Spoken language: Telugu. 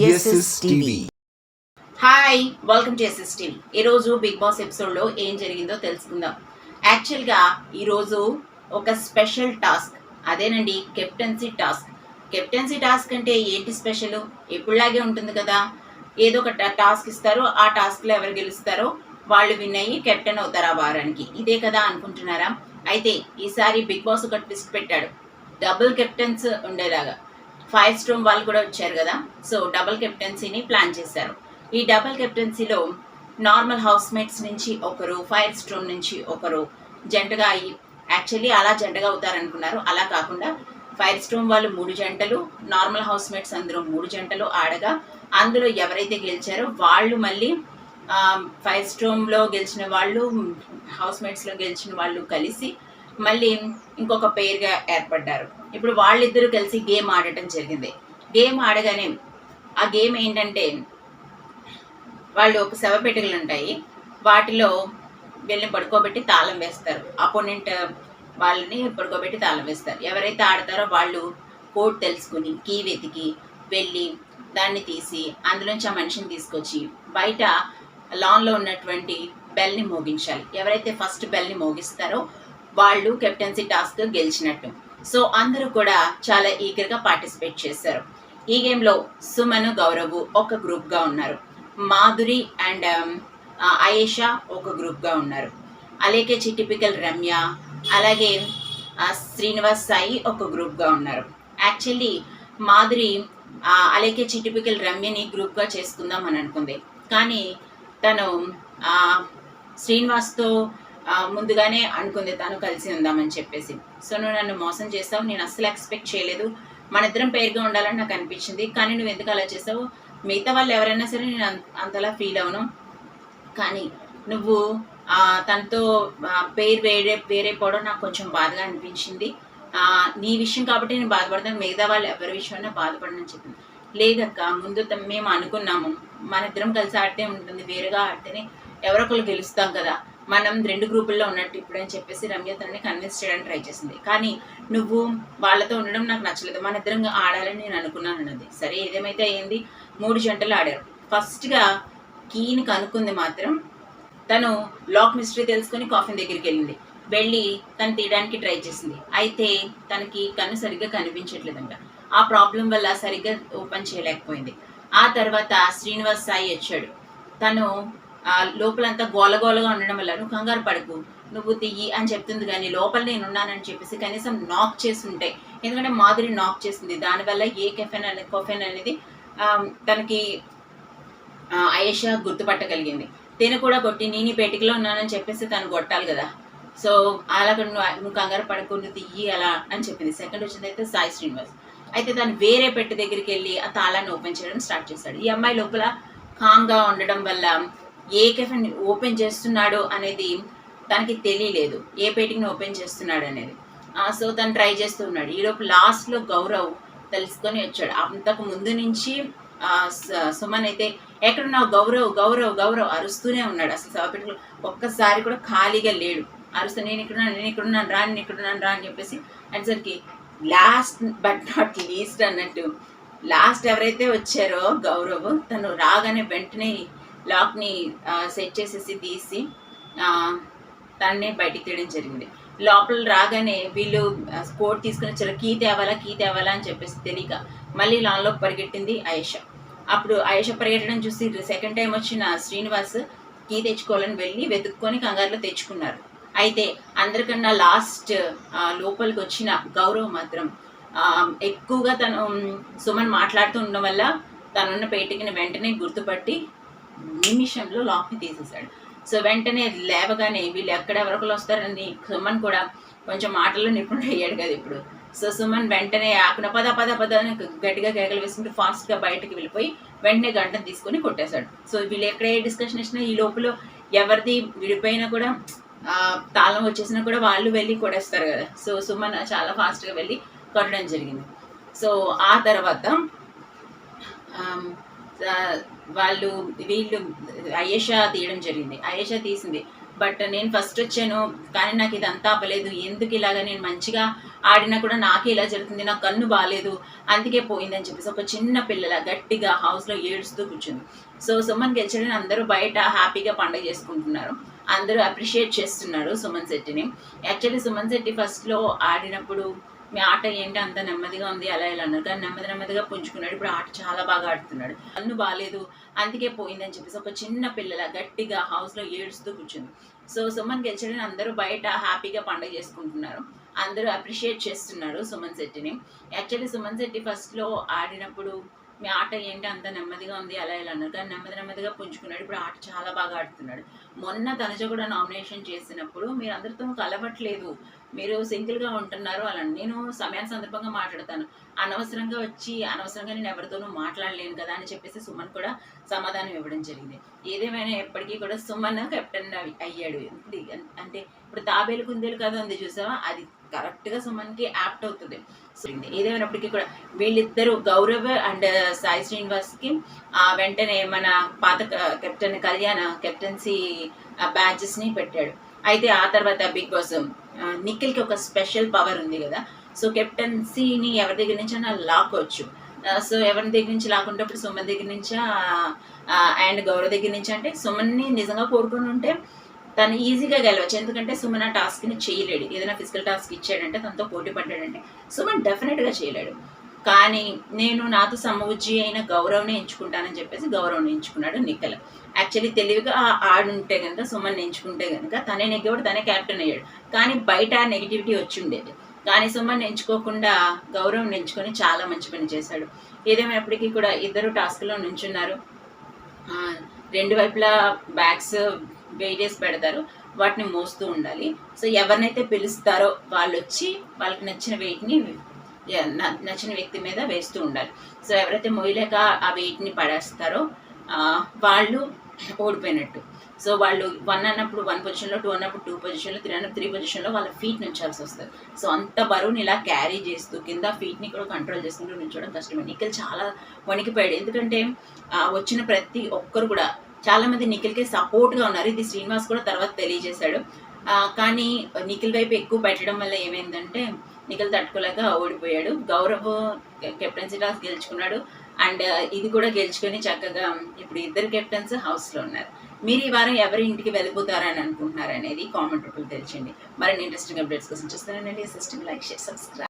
SSTV. Hi, welcome to SSTV. ఈరోజు బిగ్ బాస్ ఎపిసోడ్లో ఏం జరిగిందో తెలుసుకుందాం. యాక్చువల్గా ఈరోజు ఒక స్పెషల్ టాస్క్, అదేనండి కెప్టెన్సీ టాస్క్. కెప్టెన్సీ టాస్క్ అంటే ఏంటి స్పెషల్? ఎప్పుడులాగే ఉంటుంది కదా, ఏదో ఒక టాస్క్ ఇస్తారు, ఆ టాస్క్లో ఎవరు గెలుస్తారో వాళ్ళు విన్ అయ్యి కెప్టెన్ అవుతారు ఆ వారానికి. ఇదే కదా అనుకుంటున్నారా? అయితే ఈసారి బిగ్ బాస్ ఒక ట్విస్ట్ పెట్టాడు, డబుల్ కెప్టెన్స్ ఉండేలాగా. ఫైర్ స్ట్రోమ్ వాళ్ళు కూడా వచ్చారు కదా, సో డబుల్ కెప్టెన్సీని ప్లాన్ చేశారు. ఈ డబుల్ కెప్టెన్సీలో నార్మల్ హౌస్ మేట్స్ నుంచి ఒకరు, ఫైర్ స్ట్రోమ్ నుంచి ఒకరు జంటగా అయ్యి, యాక్చువల్లీ అలా జంటగా అవుతారనుకున్నారు, అలా కాకుండా ఫైర్ స్ట్రోమ్ వాళ్ళు 3 జంటలు, నార్మల్ హౌస్ మేట్స్ అందరూ 3 జంటలు ఆడగా, అందులో ఎవరైతే గెలిచారో వాళ్ళు మళ్ళీ ఫైర్ స్ట్రోమ్లో గెలిచిన వాళ్ళు, హౌస్ మేట్స్లో గెలిచిన వాళ్ళు కలిసి మళ్ళీ ఇంకొక పేరుగా ఏర్పడ్డారు. ఇప్పుడు వాళ్ళిద్దరూ కలిసి గేమ్ ఆడటం జరిగింది. గేమ్ ఆడగానే ఆ గేమ్ ఏంటంటే, వాళ్ళు ఒక శవపెట్టెలు ఉంటాయి, వాటిలో వీళ్ళని పడుకోబెట్టి తాళం వేస్తారు. అపోనెంట్ వాళ్ళని పడుకోబెట్టి తాళం వేస్తారు. ఎవరైతే ఆడతారో వాళ్ళు కోడ్ తెలుసుకుని కీ వెతికి వెళ్ళి దాన్ని తీసి అందులోంచి ఆ మనిషిని తీసుకొచ్చి బయట లాన్లో ఉన్నటువంటి బెల్ని మోగించాలి. ఎవరైతే ఫస్ట్ బెల్ని మోగిస్తారో వాళ్ళు కెప్టెన్సీ టాస్క్ గెలిచినట్టు. సో అందరూ కూడా చాలా ఈగర్గా పార్టిసిపేట్ చేశారు. ఈ గేమ్లో సుమన్, గౌరవ్ ఒక గ్రూప్గా ఉన్నారు, మాధురి అండ్ అయేషా ఒక గ్రూప్గా ఉన్నారు, అలాగే టిపికల్ రమ్య, అలాగే శ్రీనివాస్ సాయి ఒక గ్రూప్గా ఉన్నారు. యాక్చువల్లీ మాధురి అలాగే టిపికల్ రమ్యని గ్రూప్గా చేసుకుందాం అని అనుకుంది, కానీ తను శ్రీనివాస్తో ముందుగానే అనుకుంది తను కలిసి ఉందామని చెప్పేసి. సో నువ్వు నన్ను మోసం చేస్తావు, నేను అస్సలు ఎక్స్పెక్ట్ చేయలేదు, మన ఇద్దరం పేరుగా ఉండాలని నాకు అనిపించింది, కానీ నువ్వు ఎందుకు అలా చేసావు? మిగతా వాళ్ళు ఎవరైనా సరే నేను అంతలా ఫీల్ అవును, కానీ నువ్వు తనతో పేరు వేరే పోవడం నాకు కొంచెం బాధగా అనిపించింది. నీ విషయం కాబట్టి నేను బాధపడతాను, మిగతా వాళ్ళు ఎవరి విషయమైనా బాధపడనని చెప్పింది. లేదక్క, ముందు మేము అనుకున్నాము మన ఇద్దరం కలిసి ఆడితే ఉంటుంది, వేరుగా ఆడితేనే ఎవరొకరు గెలుస్తాం కదా, మనం 2 గ్రూపుల్లో ఉన్నట్టు ఇప్పుడు అని చెప్పేసి రమ్య తనని కన్విన్స్ చేయడానికి ట్రై చేసింది. కానీ నువ్వు వాళ్ళతో ఉండడం నాకు నచ్చలేదు, మన ఇద్దరం ఆడాలని నేను అనుకున్నాను అన్నది. సరే ఏదేమైతే అయింది, 3 జంటలు ఆడారు. ఫస్ట్గా కీని కనుక్కుంది మాత్రం తను లాక్ మిస్టరీ తెలుసుకొని కాఫీ దగ్గరికి వెళ్ళి తను తీయడానికి ట్రై చేసింది. అయితే తనకి కన్ను సరిగ్గా కనిపించట్లేదంట, ఆ ప్రాబ్లం వల్ల సరిగ్గా ఓపెన్ చేయలేకపోయింది. ఆ తర్వాత శ్రీనివాస్ సాయి వచ్చాడు, తను లోపలంతా గోలగోలగా ఉండడం వల్ల నువ్వు కంగారు పడకు, నువ్వు తియ్యి అని చెప్తుంది, కానీ లోపల నేను ఉన్నానని చెప్పేసి కనీసం నాక్ చేసి ఉంటాయి, ఎందుకంటే మాధురి నాక్ చేసింది, దానివల్ల ఏ కొఫెన్ అనేది తనకి అయేషా గుర్తుపట్టగలిగింది. తిను కూడా కొట్టి నేను పేటికలో ఉన్నానని చెప్పేసి తను కొట్టాలి కదా, సో అలా నువ్వు కంగారు పడకు, నువ్వు తియ్యి అలా అని చెప్పింది. సెకండ్ వచ్చింది అయితే సాయి శ్రీనివాస్. అయితే తను వేరే పెట్టె దగ్గరికి వెళ్ళి ఆ తాళాన్ని ఓపెన్ చేయడం స్టార్ట్ చేశాడు. ఈ అమ్మాయి లోపల కామ్గా ఉండడం వల్ల ఏ కెఫెన్ ఓపెన్ చేస్తున్నాడో అనేది తనకి తెలియలేదు, ఏ పేటింగ్ని ఓపెన్ చేస్తున్నాడు అనేది. సో తను ట్రై చేస్తున్నాడు. ఈలోపు లాస్ట్లో గౌరవ్ తెలుసుకొని వచ్చాడు. అంతకు ముందు నుంచి సుమన్ అయితే ఎక్కడున్నావు గౌరవ్ గౌరవ్ గౌరవ్ అరుస్తూనే ఉన్నాడు. అసలు సభపెట్టులో ఒక్కసారి కూడా ఖాళీగా లేడు, అరుస్తూ నేను ఇక్కడున్నాను రా అని చెప్పేసి అనేసరికి లాస్ట్ బట్ నాట్ లీస్ట్ అన్నట్టు లాస్ట్ ఎవరైతే వచ్చారో గౌరవ్, తను రాగానే వెంటనే లాక్ని సెట్ చేసేసి తీసి తనని బయటికి తీయడం జరిగింది. లోపల రాగానే వీళ్ళు కోట్ తీసుకుని వచ్చారు, కీ తేవాలా అని చెప్పేసి తెలియక మళ్ళీ లాన్లోకి పరిగెట్టింది అయేషా. అప్పుడు అయేషా పరిగెట్టడం చూసి సెకండ్ టైం వచ్చిన శ్రీనివాస్ కీ తెచ్చుకోవాలని వెళ్ళి వెతుక్కొని కంగారులో తెచ్చుకున్నారు. అయితే అందరికన్నా లాస్ట్ లోపలికి వచ్చిన గౌరవ్ మాత్రం ఎక్కువగా తను సుమన్ మాట్లాడుతూ ఉండడం వల్ల తనున్న పేటికని వెంటనే గుర్తుపట్టి నిమిషంలో లాక్ని తీసేశాడు. సో వెంటనే లేవగానే వీళ్ళు ఎవరొకరు వస్తారని సుమన్ కూడా కొంచెం మాటల్లో నిపుణుడు అయ్యాడు కదా ఇప్పుడు. సో సుమన్ వెంటనే ఆకున పద అని గట్టిగా కేకలు వేసుకుంటూ ఫాస్ట్గా బయటకు వెళ్ళిపోయి వెంటనే గంటను తీసుకొని కొట్టేశాడు. సో వీళ్ళు ఎక్కడ ఏ డిస్కషన్ ఇచ్చినా ఈ లోపల ఎవరిది విడిపోయినా కూడా తాళం వచ్చేసినా కూడా వాళ్ళు వెళ్ళి కొట్టేస్తారు కదా. సో సుమన్ చాలా ఫాస్ట్గా వెళ్ళి కొట్టడం జరిగింది. సో ఆ తర్వాత వీళ్ళు అయేషా తీయడం జరిగింది. అయేషా తీసింది, బట్ నేను ఫస్ట్ వచ్చాను, కానీ నాకు ఇదంతా అవ్వలేదు, ఎందుకు ఇలాగా, నేను మంచిగా ఆడినా కూడా నాకే ఇలా జరుగుతుంది, నా కన్ను బాగాలేదు అందుకే పోయిందని చెప్పేసి ఒక చిన్న పిల్లల గట్టిగా హౌస్లో ఏడుస్తూ కూర్చుంది. సో సుమన్ గెలిచాడని అందరూ బయట హ్యాపీగా పండుగ చేసుకుంటున్నారు, అందరూ అప్రిషియేట్ చేస్తున్నారు సుమన్ శెట్టిని. యాక్చువల్లీ సుమన్ శెట్టి ఫస్ట్లో ఆడినప్పుడు మీ ఆట ఏంటి అంత నెమ్మదిగా ఉంది అలా ఇలా అన్నారు, కానీ నెమ్మదిగా పుంజుకున్నాడు. ఇప్పుడు ఆట చాలా బాగా ఆడుతున్నాడు. కన్ను బాగాలేదు అందుకే పోయిందని చెప్పేసి ఒక చిన్న పిల్లల గట్టిగా హౌస్లో ఏడుస్తూ కూర్చుంది. సో సుమన్ గెలిచాడని అందరూ బయట హ్యాపీగా పండుగ చేసుకుంటున్నారు, అందరూ అప్రిషియేట్ చేస్తున్నారు సుమన్ శెట్టిని. యాక్చువల్లీ సుమన్ శెట్టి ఫస్ట్లో ఆడినప్పుడు మీ ఆట ఏంటి అంత నెమ్మదిగా ఉంది అలా ఇలా అన్నారు, కానీ నెమ్మదిగా పుంజుకున్నాడు. ఇప్పుడు ఆట చాలా బాగా ఆడుతున్నాడు. మొన్న తనుజ కూడా నామినేషన్ చేసినప్పుడు మీరు అందరితో కలవట్లేదు, మీరు సింగిల్గా ఉంటున్నారు అలా, నేను సమయాన్ని సందర్భంగా మాట్లాడతాను, అనవసరంగా వచ్చి అనవసరంగా నేను ఎవరితోనూ మాట్లాడలేను కదా అని చెప్పేసి సుమన్ కూడా సమాధానం ఇవ్వడం జరిగింది. ఏదేమైనా ఎప్పటికీ కూడా సుమన్ కెప్టెన్ అయ్యాడు. అంటే ఇప్పుడు తాబేలు కుందేలు కథ ఉంది చూసావా, అది కరెక్ట్గా సుమన్కి యాప్ట్ అవుతుంది. ఏదేమైనప్పటికీ కూడా వీళ్ళిద్దరూ గౌరవ్ అండ్ సాయి శ్రీనివాస్కి వెంటనే మన పాత కెప్టెన్ కళ్యాణ్ కెప్టెన్సీ బ్యాచెస్ని పెట్టాడు. అయితే ఆ తర్వాత బిగ్ బాస్ నిఖిల్కి ఒక స్పెషల్ పవర్ ఉంది కదా, సో కెప్టెన్సీని ఎవరి దగ్గర నుంచి అయినా లాక్కోవచ్చు. సో ఎవరి దగ్గర నుంచి లాక్కుంటప్పుడు సుమన్ దగ్గర నుంచా అండ్ గౌరవ్ దగ్గర నుంచి, అంటే సుమన్ని నిజంగా కోరుకుని ఉంటే తను ఈజీగా గెలవచ్చు. ఎందుకంటే సుమన్ ఆ టాస్క్ని చేయలేడు, ఏదైనా ఫిజికల్ టాస్క్ ఇచ్చాడంటే తనతో పోటీ పడ్డాడంటే సుమన్ డెఫినెట్గా చేయలేడు. కానీ నేను నాతో సమవుజ్జి అయిన గౌరవ్ని ఎంచుకుంటానని చెప్పేసి గౌరవ్ని ఎంచుకున్నాడు నిఖిల్. యాక్చువల్లీ తెలివిగా ఆడుంటే కనుక సుమన్ ఎంచుకుంటే కనుక తనే నెగ్గేవాడు, తనే క్యాప్టెన్ అయ్యాడు. కానీ బయట నెగిటివిటీ వచ్చి ఉండేది, కానీ సుమన్ ఎంచుకోకుండా గౌరవ్ని ఎంచుకొని చాలా మంచి పని చేశాడు. ఏదేమైనప్పటికీ కూడా ఇద్దరు టాస్క్లో నుంచున్నారు. రెండు వైపులా బ్యాగ్స్ వెయిటేజ్ పెడతారు, వాటిని మోస్తూ ఉండాలి. సో ఎవరినైతే పిలుస్తారో వాళ్ళు వచ్చి వాళ్ళకి నచ్చిన వెయిట్ని నచ్చిన వ్యక్తి మీద వేస్తూ ఉండాలి. సో ఎవరైతే మోయలేక ఆ వెయిట్ని పడేస్తారో వాళ్ళు ఓడిపోయినట్టు. సో వాళ్ళు 1 అన్నప్పుడు 1 పొజిషన్లో, 2 అన్నప్పుడు 2 పొజిషన్లో, 3 అన్నప్పుడు 3 పొజిషన్లో వాళ్ళ ఫీట్ నుంచాల్సి వస్తుంది. సో అంత బరువుని ఇలా క్యారీ చేస్తూ కింద ఫీట్ని కూడా కంట్రోల్ చేసుకుంటూ నుంచోవడం కష్టమే. నిఖిల్ చాలా వణికిపోయాడు, ఎందుకంటే వచ్చిన ప్రతి ఒక్కరు కూడా చాలామంది నిఖిల్కి సపోర్ట్గా ఉన్నారు. ఇది శ్రీనివాస్ కూడా తర్వాత తెలియజేశాడు. కానీ నిఖిల్ వైపు ఎక్కువ పెట్టడం వల్ల ఏమైందంటే నిఖిల్ తట్టుకోలేక ఓడిపోయాడు. గౌరవ్ కెప్టెన్సీ టాస్క్ గెలుచుకున్నాడు, అండ్ ఇది కూడా గెలుచుకొని చక్కగా ఇప్పుడు ఇద్దరు కెప్టెన్స్ హౌస్లో ఉన్నారు. మీరు ఈ వారం ఎవరి ఇంటికి వెళ్ళిపోతారని అనుకుంటున్నారు అనేది కామెంట్ రూపంలో తెలియచేయండి. మరిన్ని ఇంట్రెస్టింగ్ అప్డేట్స్ కోసం చూస్తానండి. System like, share, subscribe.